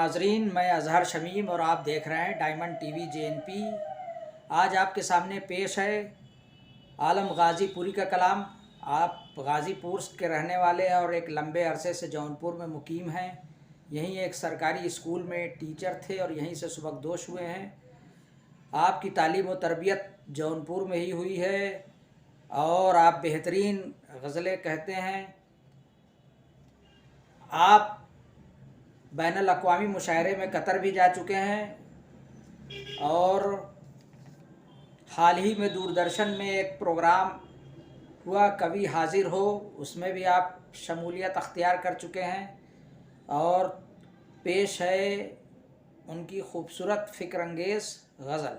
नाजरीन, मैं अजहर शमीम और आप देख रहे हैं डायमंड टीवी JNP। आज आपके सामने पेश है आलम गाज़ीपुरी का कलाम। आप गाज़ीपुर के रहने वाले हैं और एक लंबे अरसे से जौनपुर में मुकीम हैं। यहीं एक सरकारी स्कूल में टीचर थे और यहीं से सुबकदोश हुए हैं। आपकी तालीम व तरबियत जौनपुर में ही हुई है और आप बेहतरीन गज़लें कहते हैं। आप बैनुल अक़वामी मुशायरे में कतर भी जा चुके हैं और हाल ही में दूरदर्शन में एक प्रोग्राम हुआ कवि हाजिर हो, उसमें भी आप शमूलियत अख्तियार कर चुके हैं। और पेश है उनकी खूबसूरत फ़िक्रअंगेज़ गज़ल।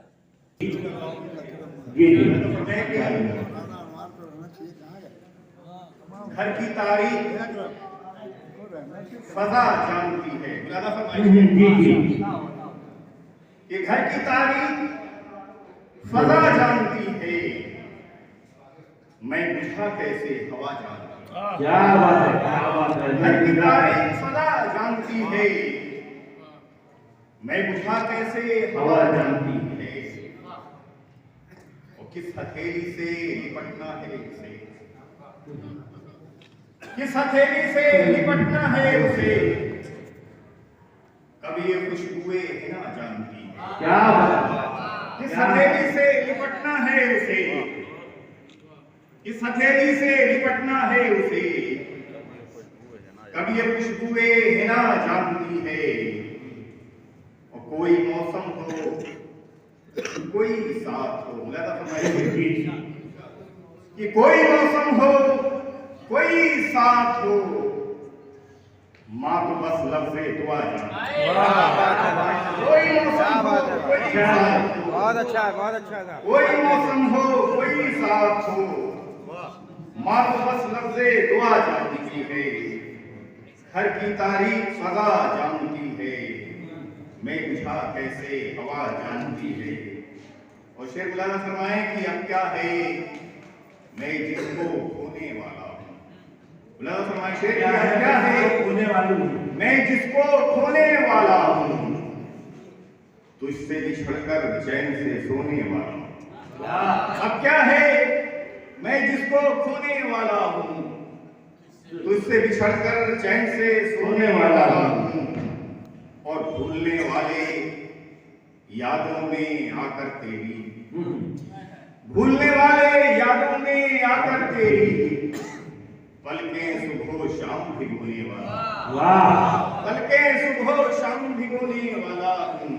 घर की तारीख फजा जानती है। ये घर की तारीख फजा जानती है, मैं बुझा कैसे हवा जानती है। क्या बात है, क्या बात है। घर की तारीख फजा जानती है, मैं बुझा कैसे हवा जानती है। और किस हथेली से निपटना है उसे, किस हथेली से निपटना है उसे, कभी ये खुशबुएं है ना जानती है। क्या बात है। किस हथेली से निपटना है उसे, किस हथेली से निपटना है उसे, कभी ये खुशबुएं है ना जानती है। और कोई मौसम हो कोई साथ हो, कि कोई मौसम हो कोई साथ हो, माँ तो बस लफ्ज़े दुआ जानती है। कोई मौसम हो कोई साथ हो, बहुत अच्छा, बहुत अच्छा था। कोई मौसम हो कोई साथ हो, माँ तो बस लफ्ज़े दुआ जानती है। घर की तारीख फजा जानती है, मैं बुझा कैसे हवा जानती है। और शेर मौलाना फरमाए कि अब क्या है मैं जिसको खोने वाला हूँ। मौलाना फरमाए शेर क्या है होने वाली मैं जिसको खोने वाला हूँ, तुझसे बिछड़कर चैन से सोने वाला हूँ। अब क्या है मैं जिसको खोने वाला हूँ, तुझसे बिछड़कर चैन से सोने वाला हूँ। और भूलने वाले यादों में आकर तेरी, भूलने वाले यादों में आकर तेरी, पलकें सुबह शाम भिगोने वाला। वाह। पलकें सुबह शाम भिगोने वाला हूँ।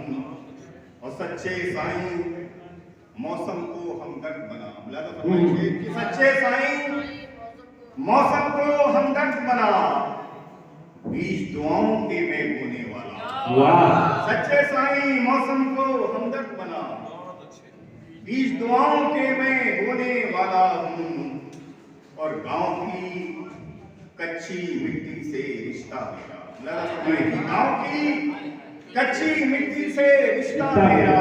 और सच्चे साईं मौसम को हमदर्द बना। कि सच्चे साईं मौसम को हमदर्द बना, बीज दुआओं के मैं बोने वाला। वाह। सच्चे साईं मौसम को हमदर्द बना, बीज दुआओं के मैं बोने वाला हूँ। और गांव की कच्ची मिट्टी से रिश्ता मेरा, गांव की कच्ची मिट्टी से रिश्ता मेरा,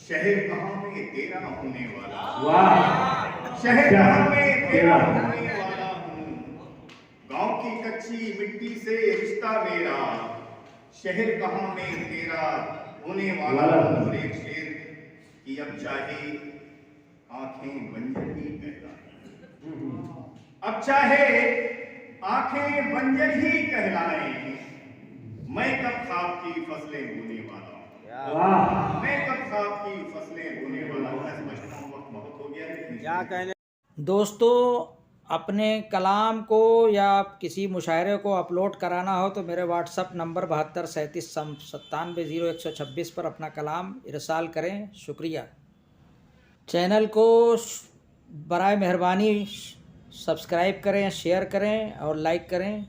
शहर कहाँ में तेरा होने वाला। वाह। शहर कहाँ में तेरा होने वाला हूँ। गांव की कच्ची मिट्टी से रिश्ता मेरा, शहर कहाँ में तेरा होने वाला हूँ। एक शेर कि अब चाहे आंखें बंजर ही कहलाएं, अब चाहे आंखें बंजर ही कहलाएं, मैं कब खाब की फसलें बोने वाला हूँ। वाह। मैं कब खाब की फसलें बोने वाला हूँ। समझता हूँ वक्त बहुत हो गया है। क्या कहने। दोस्तों, अपने कलाम को या किसी मुशायरे को अपलोड कराना हो तो मेरे व्हाट्सअप नंबर 7237970126 पर अपना कलाम इरसाल करें। शुक्रिया। चैनल को बराए मेहरबानी सब्सक्राइब करें, शेयर करें और लाइक करें।